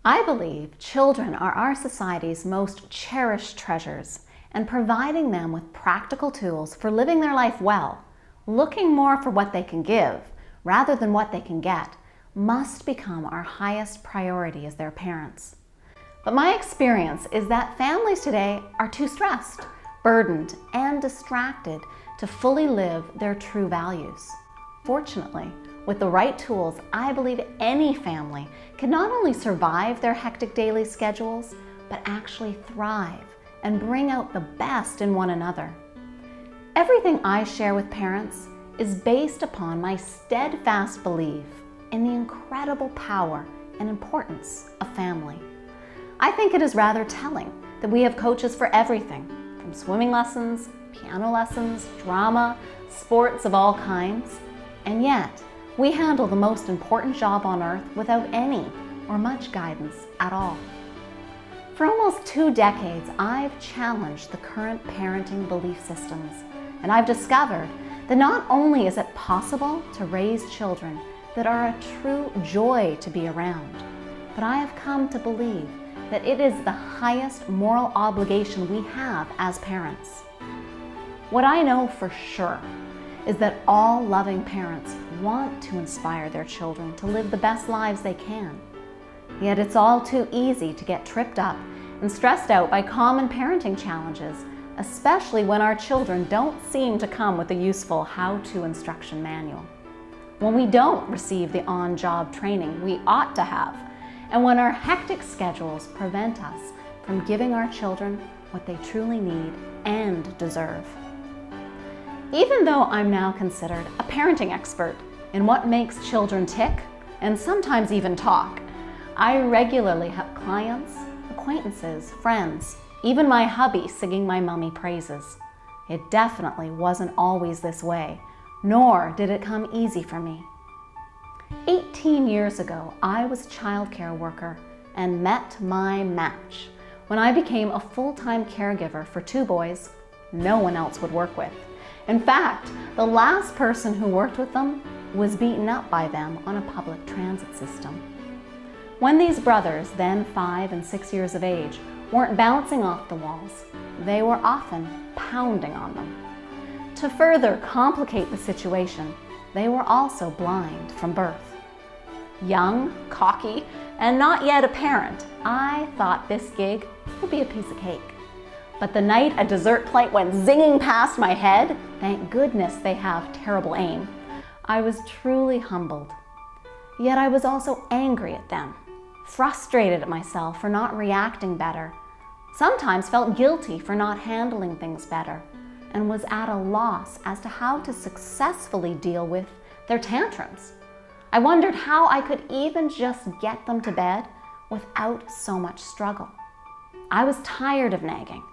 I believe children are our society's most cherished treasures, and providing them with practical tools for living their life well, looking more for what they can give rather than what they can get, must become our highest priority as their parents. But my experience is that families today are too stressed, burdened, and distracted to fully live their true values. Fortunately, with the right tools, I believe any family can not only survive their hectic daily schedules, but actually thrive and bring out the best in one another. Everything I share with parents is based upon my steadfast belief in the incredible power and importance of family. I think it is rather telling that we have coaches for everything, from swimming lessons, piano lessons, drama, sports of all kinds, and yet we handle the most important job on earth without any or much guidance at all. For almost 2 decades, I've challenged the current parenting belief systems, and I've discovered that not only is it possible to raise children that are a true joy to be around, but I have come to believe that it is the highest moral obligation we have as parents. What I know for sure is that all loving parents want to inspire their children to live the best lives they can. Yet it's all too easy to get tripped up and stressed out by common parenting challenges, especially when our children don't seem to come with a useful how-to instruction manual, when we don't receive the on-job training we ought to have, and when our hectic schedules prevent us from giving our children what they truly need and deserve. Even though I'm now considered a parenting expert in what makes children tick and sometimes even talk, I regularly have clients, acquaintances, friends, even my hubby singing my mummy praises. It definitely wasn't always this way, nor did it come easy for me. 18 years ago, I was a childcare worker and met my match when I became a full-time caregiver for 2 boys no one else would work with. In fact, the last person who worked with them was beaten up by them on a public transit system. When these brothers, then 5 and 6 years of age, weren't bouncing off the walls, they were often pounding on them. To further complicate the situation, they were also blind from birth. Young, cocky, and not yet a parent, I thought this gig would be a piece of cake. But the night a dessert plate went zinging past my head, thank goodness they have terrible aim, I was truly humbled. Yet I was also angry at them, frustrated at myself for not reacting better, sometimes felt guilty for not handling things better, and was at a loss as to how to successfully deal with their tantrums. I wondered how I could even just get them to bed without so much struggle. I was tired of nagging,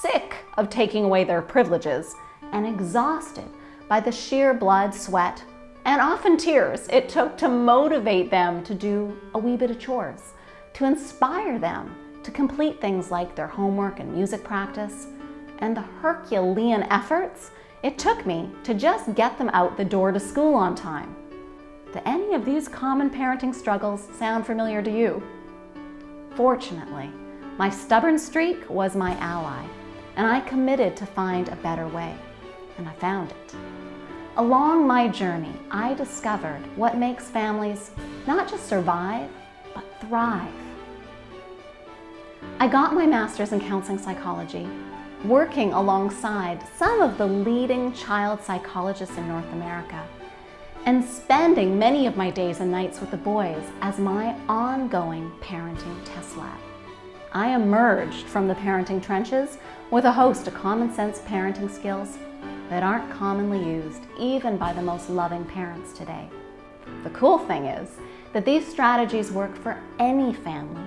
sick of taking away their privileges, and exhausted by the sheer blood, sweat, and often tears it took to motivate them to do a wee bit of chores, to inspire them to complete things like their homework and music practice, and the Herculean efforts it took me to just get them out the door to school on time. Do any of these common parenting struggles sound familiar to you? Fortunately, my stubborn streak was my ally, and I committed to find a better way, and I found it. Along my journey, I discovered what makes families not just survive, but thrive. I got my master's in counseling psychology, working alongside some of the leading child psychologists in North America, and spending many of my days and nights with the boys as my ongoing parenting test lab. I emerged from the parenting trenches with a host of common sense parenting skills that aren't commonly used even by the most loving parents today. The cool thing is that these strategies work for any family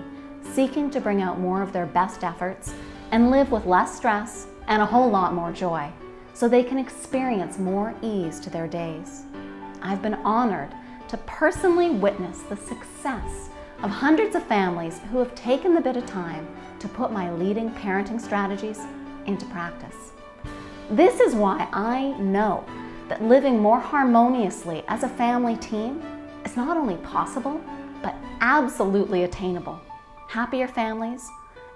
seeking to bring out more of their best efforts and live with less stress and a whole lot more joy, so they can experience more ease to their days. I've been honored to personally witness the success of hundreds of families who have taken the bit of time to put my leading parenting strategies into practice. This is why I know that living more harmoniously as a family team is not only possible, but absolutely attainable. happier families,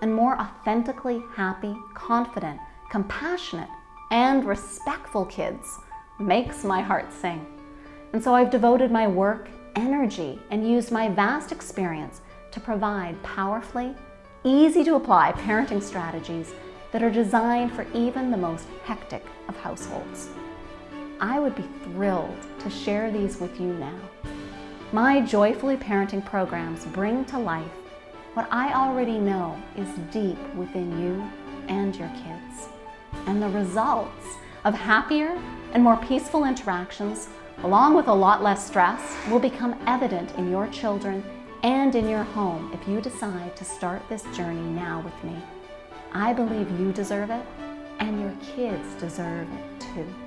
and more authentically happy, confident, compassionate, and respectful kids makes my heart sing. And so I've devoted my work, energy, and used my vast experience to provide powerfully, easy to apply parenting strategies that are designed for even the most hectic of households. I would be thrilled to share these with you now. My Joyfully Parenting programs bring to life what I already know is deep within you and your kids. And the results of happier and more peaceful interactions, along with a lot less stress, will become evident in your children and in your home if you decide to start this journey now with me. I believe you deserve it, and your kids deserve it too.